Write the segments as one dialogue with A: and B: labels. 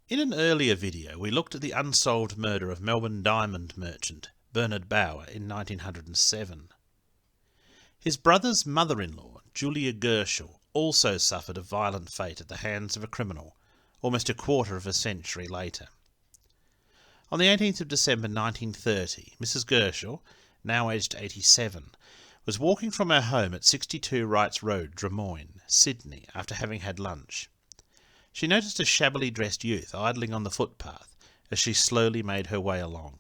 A: In an earlier video, we looked at the unsolved murder of Melbourne diamond merchant Bernard Bower in 1907. His brother's mother-in-law, Julia Gerschel, also suffered a violent fate at the hands of a criminal almost a quarter of a century later. On the 18th of December 1930, Mrs. Gerschel, now aged 87, was walking from her home at 62 Wrights Road, Drummoyne, Sydney, after having had lunch. She noticed a shabbily dressed youth idling on the footpath as she slowly made her way along.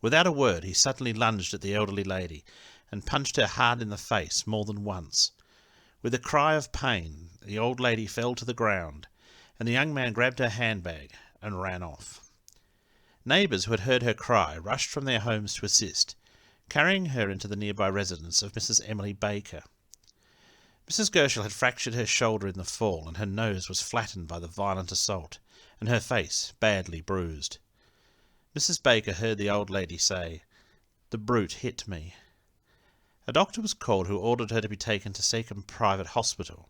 A: Without a word, he suddenly lunged at the elderly lady and punched her hard in the face more than once. With a cry of pain, the old lady fell to the ground, and the young man grabbed her handbag and ran off. Neighbours who had heard her cry rushed from their homes to assist, carrying her into the nearby residence of Mrs. Emily Baker. Mrs. Gerschel had fractured her shoulder in the fall, and her nose was flattened by the violent assault, and her face badly bruised. Mrs. Baker heard the old lady say, "The brute hit me." A doctor was called who ordered her to be taken to Seacombe Private Hospital.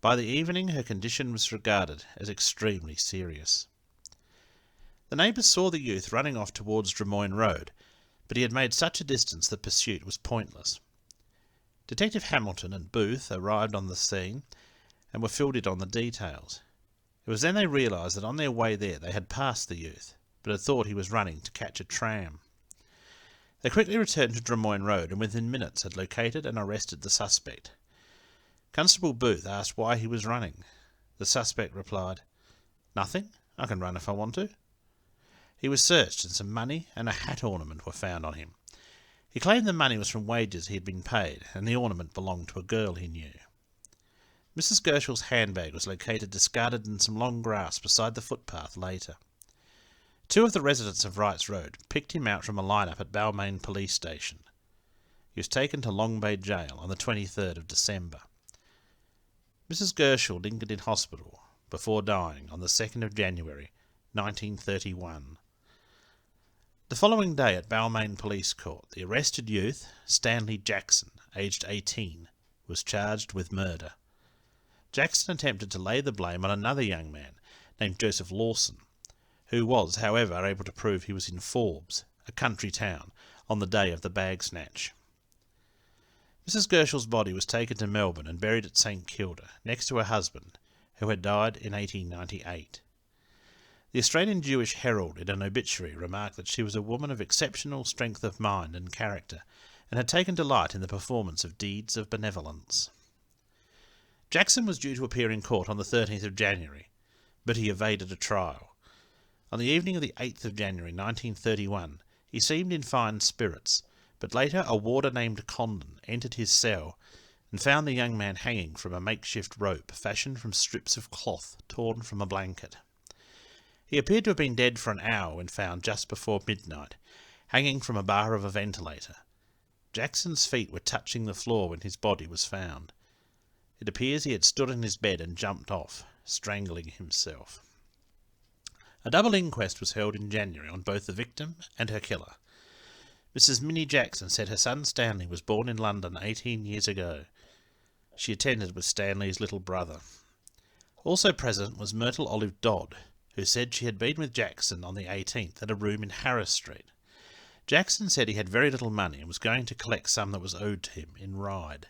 A: By the evening her condition was regarded as extremely serious. The neighbours saw the youth running off towards Drummoyne Road, but he had made such a distance that pursuit was pointless. Detective Hamilton and Booth arrived on the scene and were filled in on the details. It was then they realised that on their way there they had passed the youth, but had thought he was running to catch a tram. They quickly returned to Drummoyne Road and within minutes had located and arrested the suspect. Constable Booth asked why he was running. The suspect replied, "Nothing, I can run if I want to." He was searched and some money and a hat ornament were found on him. He claimed the money was from wages he had been paid and the ornament belonged to a girl he knew. Mrs. Gerschel's handbag was located discarded in some long grass beside the footpath later. Two of the residents of Wrights Road picked him out from a line-up at Balmain Police Station. He was taken to Long Bay Jail on the 23rd of December. Mrs. Gerschel lingered in hospital before dying on the 2nd of January 1931. The following day at Balmain Police Court, the arrested youth, Stanley Jackson, aged 18, was charged with murder. Jackson attempted to lay the blame on another young man named Joseph Lawson, who was, however, able to prove he was in Forbes, a country town, on the day of the bag snatch. Mrs. Gerschel's body was taken to Melbourne and buried at St Kilda, next to her husband, who had died in 1898. The Australian Jewish Herald in an obituary remarked that she was a woman of exceptional strength of mind and character, and had taken delight in the performance of deeds of benevolence. Jackson was due to appear in court on the 13th of January, but he evaded a trial. On the evening of the 8th of January 1931, he seemed in fine spirits, but later a warder named Condon entered his cell and found the young man hanging from a makeshift rope fashioned from strips of cloth torn from a blanket. He appeared to have been dead for an hour when found just before midnight, hanging from a bar of a ventilator. Jackson's feet were touching the floor when his body was found. It appears he had stood in his bed and jumped off, strangling himself. A double inquest was held in January on both the victim and her killer. Mrs. Minnie Jackson said her son Stanley was born in London 18 years ago. She attended with Stanley's little brother. Also present was Myrtle Olive Dodd, who said she had been with Jackson on the 18th at a room in Harris Street. Jackson said he had very little money and was going to collect some that was owed to him in Ryde.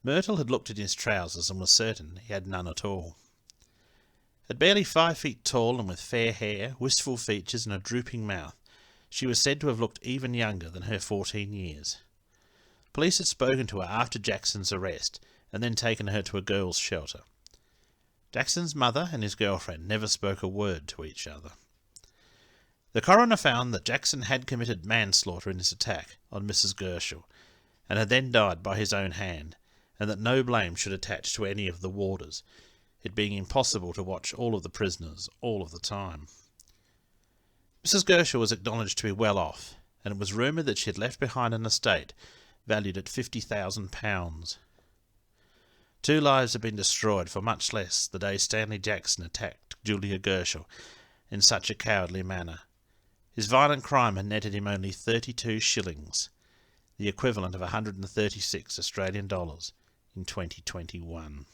A: Myrtle had looked at his trousers and was certain he had none at all. At barely 5 feet tall and with fair hair, wistful features and a drooping mouth, she was said to have looked even younger than her 14 years. Police had spoken to her after Jackson's arrest and then taken her to a girls' shelter. Jackson's mother and his girlfriend never spoke a word to each other. The coroner found that Jackson had committed manslaughter in his attack on Mrs. Gerschel, and had then died by his own hand, and that no blame should attach to any of the warders, it being impossible to watch all of the prisoners all of the time. Mrs. Gerschel was acknowledged to be well off, and it was rumoured that she had left behind an estate valued at £50,000. 2 lives had been destroyed for much less the day Stanley Jackson attacked Julia Gerschel in such a cowardly manner. His violent crime had netted him only 32 shillings, the equivalent of 136 Australian dollars in 2021.